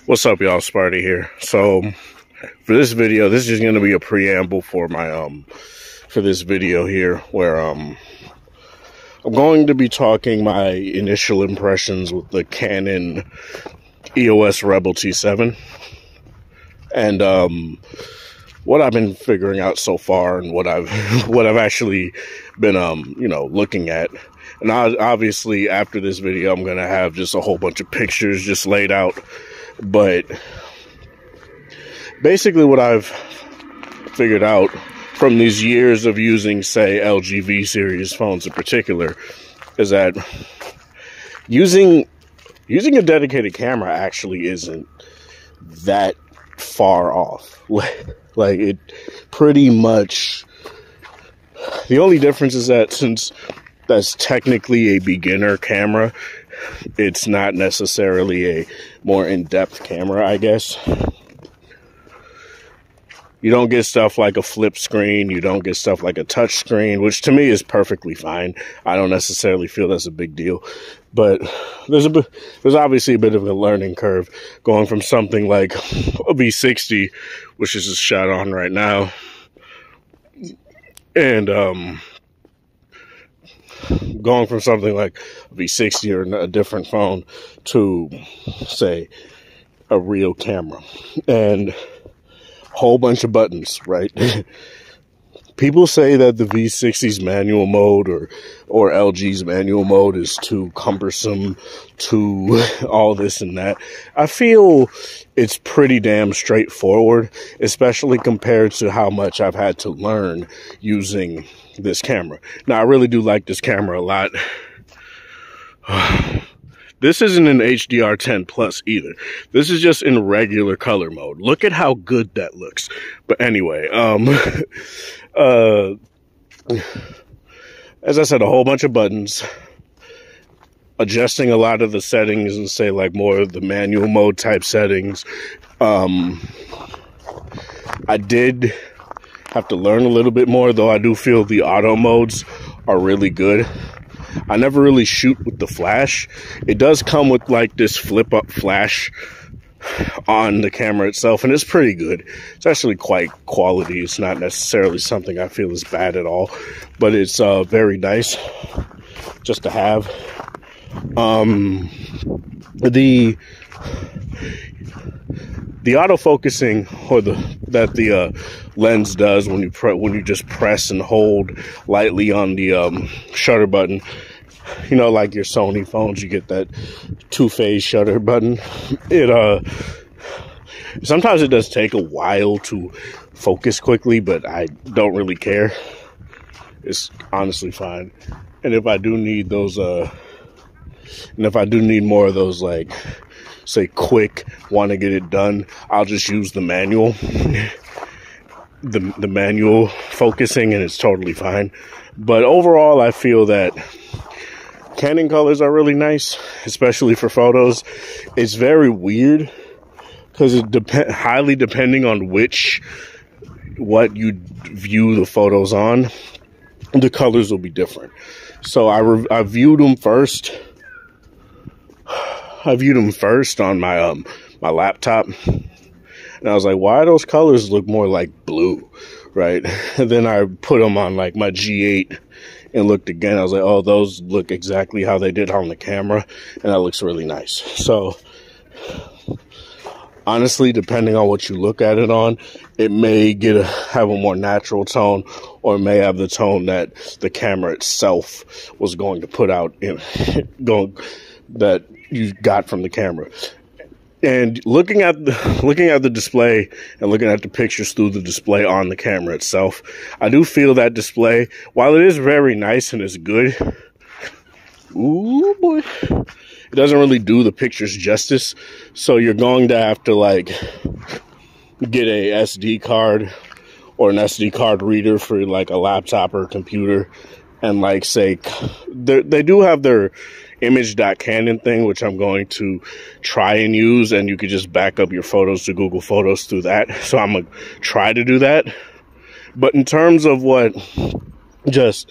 What's up, y'all? Sparty here. So for this video, this is going to be a preamble for my for this video here, where I'm going to be talking my initial impressions with the Canon EOS Rebel T7 and what I've been figuring out so far, and what I've actually been looking at. And obviously after this video, I'm going to have just a whole bunch of pictures just laid out. But basically what I've figured out from these years of using, say, LG V series phones in particular, is that using a dedicated camera actually isn't that far off. Like, it pretty much, the only difference is that since that's technically a beginner camera, it's not necessarily a more in-depth camera, I guess. You don't get stuff like a flip screen. You don't get stuff like a touch screen, which to me is perfectly fine. I don't necessarily feel that's a big deal. But there's obviously a bit of a learning curve going from something like a V60, which is just shot on right now, and going from something like a V60 or a different phone to, say, a real camera and a whole bunch of buttons, right? People say that the V60's manual mode or LG's manual mode is too cumbersome, too all this and that. I feel it's pretty damn straightforward, especially compared to how much I've had to learn using this camera. Now, I really do like this camera a lot. This isn't an HDR10 Plus either. This is just in regular color mode. Look at how good that looks. But anyway, as I said, a whole bunch of buttons, adjusting a lot of the settings and, say, like more of the manual mode type settings. I did have to learn a little bit more, though I do feel the auto modes are really good. I never really shoot with the flash. It does come with like this flip up flash on the camera itself, and it's pretty good. It's actually quite quality. It's not necessarily something I feel is bad at all, but it's very nice just to have. The autofocusing, or that the lens does when you just press and hold lightly on the shutter button, you know, like your Sony phones, you get that two-phase shutter button. It sometimes it does take a while to focus quickly, but I don't really care. It's honestly fine. And if I do need those more of those, like, say, quick, want to get it done, I'll just use the manual, the manual focusing, and it's totally fine. But overall, I feel that Canon colors are really nice, especially for photos. It's very weird because it highly depending on what you view the photos on, the colors will be different. So I viewed them first. I viewed them first on my my laptop, and I was like, why those colors look more like blue, right? And then I put them on like my G8 and looked again. I was like, oh, those look exactly how they did on the camera, and that looks really nice. So honestly, depending on what you look at it on, it may have a more natural tone, or it may have the tone that the camera itself was going to put out that you got from the camera. And looking at the display and looking at the pictures through the display on the camera itself, I do feel that display, while it is very nice and is good, ooh boy, it doesn't really do the pictures justice. So you're going to have to, like, get a SD card or an SD card reader for like a laptop or a computer, and, like, say, they do have their image.canon thing, which I'm going to try and use, and you could just back up your photos to Google Photos through that. So I'm gonna try to do that. But in terms of just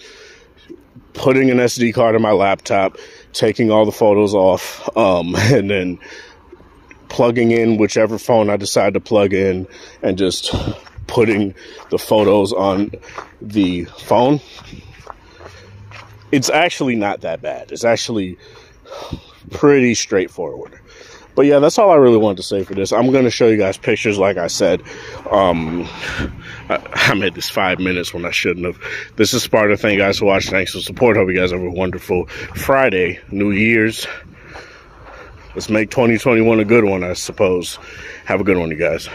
putting an SD card in my laptop, taking all the photos off, and then plugging in whichever phone I decide to plug in and just putting the photos on the phone, it's actually not that bad. It's actually pretty straightforward. But yeah, that's all I really wanted to say for this. I'm going to show you guys pictures, like I said. I made this 5 minutes when I shouldn't have. This is Sparta. Thank you guys for watching. Thanks for support. Hope you guys have a wonderful Friday, New Year's. Let's make 2021 a good one, I suppose. Have a good one, you guys.